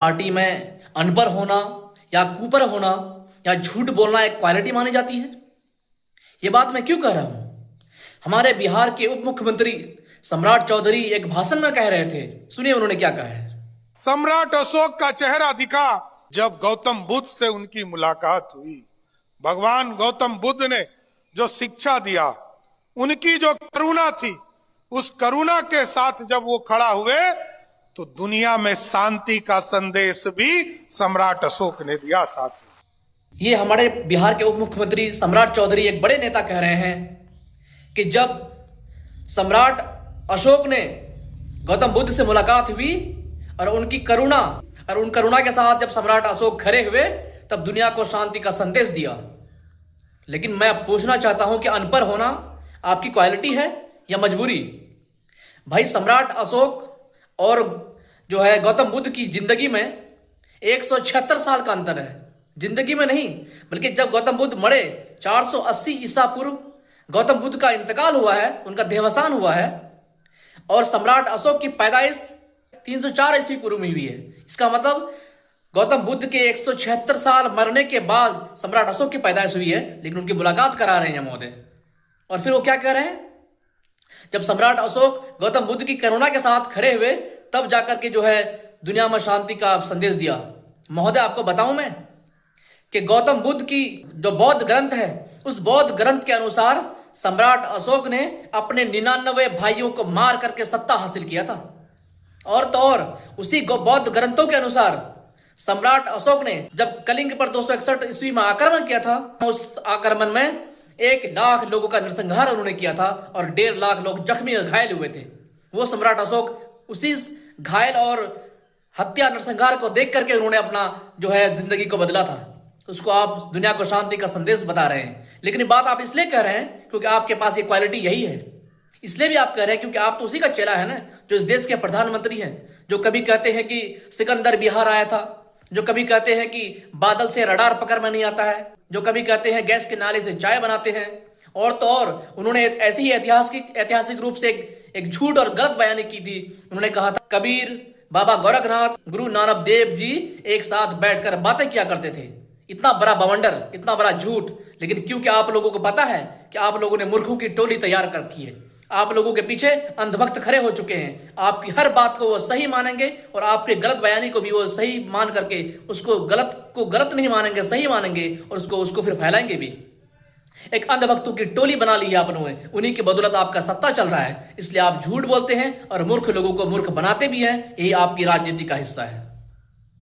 Party में अनपढ़ होना या कुपर होना या झूठ बोलना एक क्वालिटी मानी जाती है। ये बात मैं क्यों कह रहा हूं? हमारे बिहार के उप मुख्यमंत्री सम्राट चौधरी एक भाषण में कह रहे थे, सुनिए उन्होंने क्या कहा है। सम्राट अशोक का चेहरा दिखा जब गौतम बुद्ध से उनकी मुलाकात हुई। भगवान गौतम बुद्ध ने जो शिक्षा दिया, उनकी जो करुणा थी, उस करुणा के साथ जब वो खड़ा हुए तो दुनिया में शांति का संदेश भी सम्राट अशोक ने दिया। साथ ये हमारे बिहार के उप मुख्यमंत्री सम्राट चौधरी एक बड़े नेता कह रहे हैं कि जब सम्राट अशोक ने गौतम बुद्ध से मुलाकात हुई और उनकी करुणा और उन करुणा के साथ जब सम्राट अशोक खड़े हुए तब दुनिया को शांति का संदेश दिया। लेकिन मैं पूछना चाहता हूं कि अनपढ़ होना आपकी क्वालिटी है या मजबूरी? भाई, सम्राट अशोक और जो है गौतम बुद्ध की जिंदगी में 176 साल का अंतर है। जिंदगी में नहीं, बल्कि जब गौतम बुद्ध मरे 480 ईसा पूर्व गौतम बुद्ध का इंतकाल हुआ है, उनका देहावसान हुआ है, और सम्राट अशोक की पैदाइश 304 ईस्वी पूर्व में हुई है। इसका मतलब गौतम बुद्ध के 176 साल मरने के बाद सम्राट अशोक की पैदाइश हुई है, लेकिन उनकी मुलाकात करा रहे हैं महोदय। और फिर वो क्या कह रहे हैं? जब सम्राट अशोक गौतम बुद्ध की करुणा के साथ खड़े हुए तब जाकर के जो है दुनिया में शांति का संदेश दिया। महोदय, आपको बताऊं मैं कि गौतम बुद्ध की जो बौद्ध ग्रंथ है, उस बौद्ध ग्रंथ के अनुसार सम्राट अशोक ने अपने 99 भाइयों को मार करके सत्ता हासिल किया था। और तो और उसी बौद्ध ग्रंथों के अनुसार सम्राट अशोक ने जब कलिंग पर 261 ईस्वी में आक्रमण किया था, उस आक्रमण में 1 लाख लोगों का नरसंहार उन्होंने किया था और 1.5 लाख लोग जख्मी और घायल हुए थे। वो सम्राट अशोक उसी घायल और हत्या नरसंहार को देख करके उन्होंने अपना जो है जिंदगी को बदला था। उसको आप दुनिया को शांति का संदेश बता रहे हैं। लेकिन ये बात आप इसलिए कह रहे हैं क्योंकि आपके पास ये क्वालिटी यही है। इसलिए भी आप कह रहे हैं क्योंकि आप तो उसी का चेला है ना, जो इस देश के प्रधानमंत्री हैं, जो कभी कहते हैं कि सिकंदर बिहार आया था, जो कभी कहते हैं कि बादल से रडार पकड़ में नहीं आता है, जो कभी कहते हैं गैस के नाले से चाय बनाते हैं। और तो और उन्होंने ऐसी ही ऐतिहासिक रूप से एक झूठ और गलत बयानी की थी। उन्होंने कहा था कबीर, बाबा गोरखनाथ, गुरु नानक देव जी एक साथ बैठकर बातें किया करते थे। इतना बड़ा बवंडर, इतना बड़ा झूठ। लेकिन क्योंकि आप लोगों को पता है कि आप लोगों ने मूर्खों की टोली तैयार कर रखी है। आप लोगों के पीछे अंधभक्त खड़े हो चुके हैं। आपकी हर बात को वो सही मानेंगे और आपके गलत बयानी को भी वो सही मान करके उसको गलत को गलत नहीं मानेंगे, सही मानेंगे और उसको फिर फैलाएंगे भी। एक अंधभक्तों की टोली बना ली है आपने, उन्हीं की बदौलत आपका सत्ता चल रहा है। इसलिए आप झूठ बोलते हैं और मूर्ख लोगों को मूर्ख बनाते भी हैं। यही आपकी राजनीति का हिस्सा है।